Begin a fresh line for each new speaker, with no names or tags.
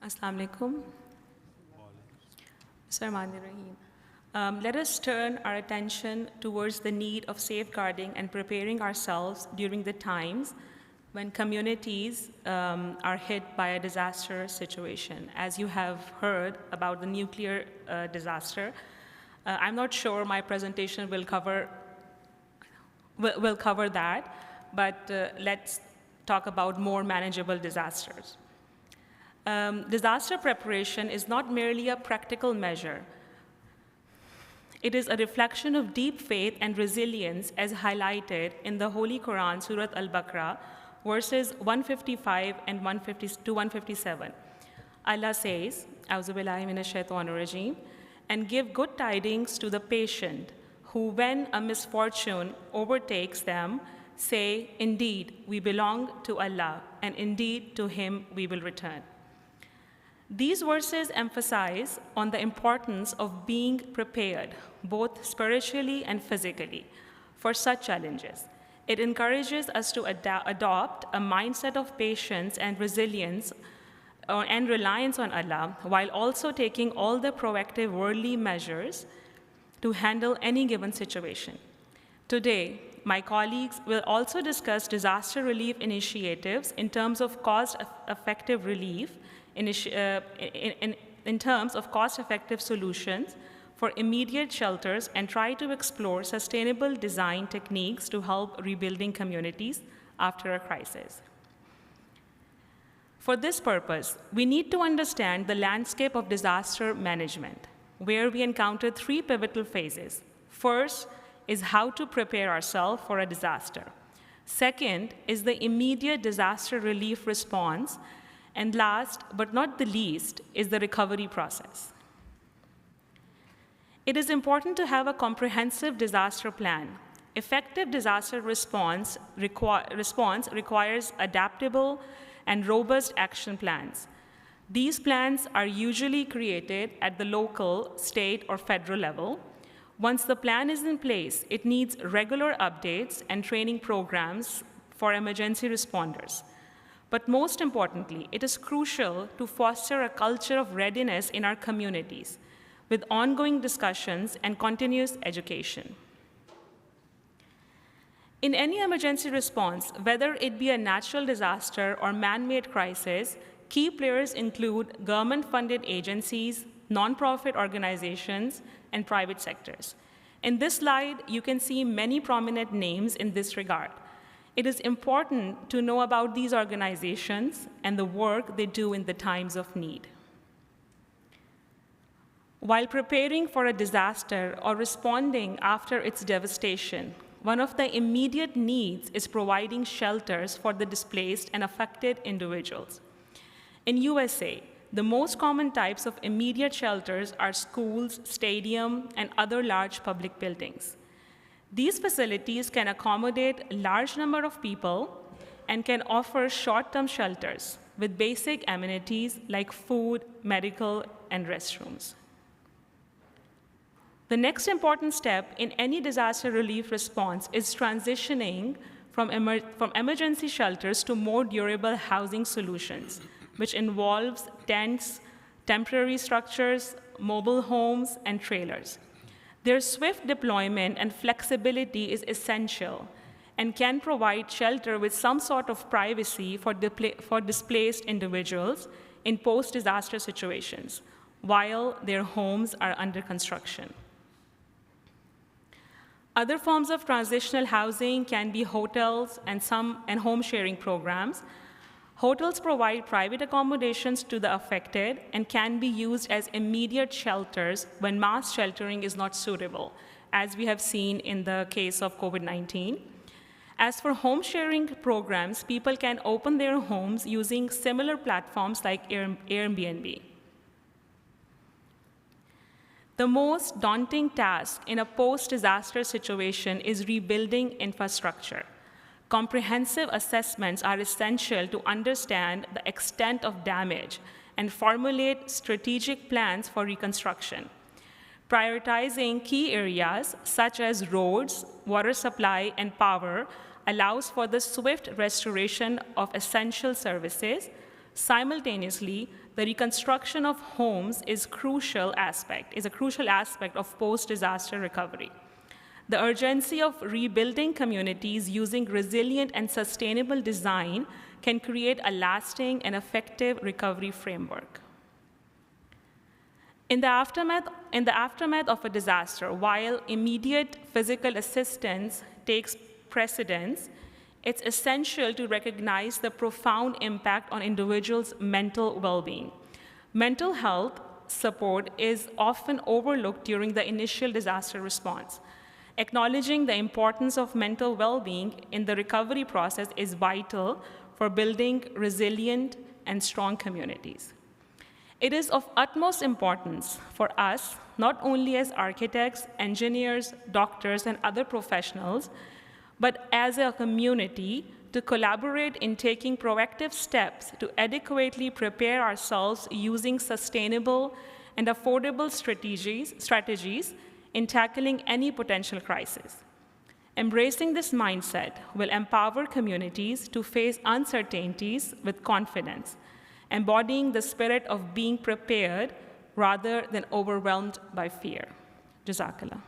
Assalamu alaikum. Let us turn our attention towards the need of safeguarding and preparing ourselves during the times when communities are hit by a disaster situation. As you have heard about the nuclear disaster, I'm not sure my presentation will cover that, but let's talk about more manageable disasters. Disaster preparation is not merely a practical measure. It is a reflection of deep faith and resilience as highlighted in the Holy Quran, Surah Al-Baqarah, verses 155 and 157. Allah says, "A'udhu billahi minash shaitanir rajeem," and give good tidings to the patient who, when a misfortune overtakes them, say, "Indeed, we belong to Allah, and indeed to Him we will return." These verses emphasize on the importance of being prepared, both spiritually and physically, for such challenges. It encourages us to adopt a mindset of patience and resilience and reliance on Allah, while also taking all the proactive worldly measures to handle any given situation. Today, my colleagues will also discuss disaster relief initiatives in terms of cost-effective relief, in terms of cost-effective solutions for immediate shelters, and try to explore sustainable design techniques to help rebuilding communities after a crisis. For this purpose, we need to understand the landscape of disaster management, where we encounter three pivotal phases. First is how to prepare ourselves for a disaster. Second is the immediate disaster relief response. And last, but not the least, is the recovery process. It is important to have a comprehensive disaster plan. Effective disaster response requires adaptable and robust action plans. These plans are usually created at the local, state, or federal level. Once the plan is in place, it needs regular updates and training programs for emergency responders. But most importantly, it is crucial to foster a culture of readiness in our communities with ongoing discussions and continuous education. In any emergency response, whether it be a natural disaster or man-made crisis, key players include government-funded agencies, nonprofit organizations, and private sectors. In this slide, you can see many prominent names in this regard. It is important to know about these organizations and the work they do in the times of need. While preparing for a disaster or responding after its devastation, one of the immediate needs is providing shelters for the displaced and affected individuals. In USA, the most common types of immediate shelters are schools, stadiums, and other large public buildings. These facilities can accommodate a large number of people and can offer short-term shelters with basic amenities like food, medical, and restrooms. The next important step in any disaster relief response is transitioning from emergency shelters to more durable housing solutions, which involves tents, temporary structures, mobile homes, and trailers. Their swift deployment and flexibility is essential and can provide shelter with some sort of privacy for displaced individuals in post-disaster situations while their homes are under construction. Other forms of transitional housing can be hotels and home sharing programs. Hotels provide private accommodations to the affected and can be used as immediate shelters when mass sheltering is not suitable, as we have seen in the case of COVID-19. As for home sharing programs, people can open their homes using similar platforms like Airbnb. The most daunting task in a post-disaster situation is rebuilding infrastructure. Comprehensive assessments are essential to understand the extent of damage and formulate strategic plans for reconstruction. Prioritizing key areas such as roads, water supply, and power allows for the swift restoration of essential services. Simultaneously, the reconstruction of homes is a crucial aspect of post-disaster recovery. The urgency of rebuilding communities using resilient and sustainable design can create a lasting and effective recovery framework. In the aftermath of a disaster, while immediate physical assistance takes precedence, it's essential to recognize the profound impact on individuals' mental well-being. Mental health support is often overlooked during the initial disaster response. Acknowledging the importance of mental well-being in the recovery process is vital for building resilient and strong communities. It is of utmost importance for us, not only as architects, engineers, doctors, and other professionals, but as a community to collaborate in taking proactive steps to adequately prepare ourselves using sustainable and affordable strategies in tackling any potential crisis. Embracing this mindset will empower communities to face uncertainties with confidence, embodying the spirit of being prepared rather than overwhelmed by fear. Jazakallah.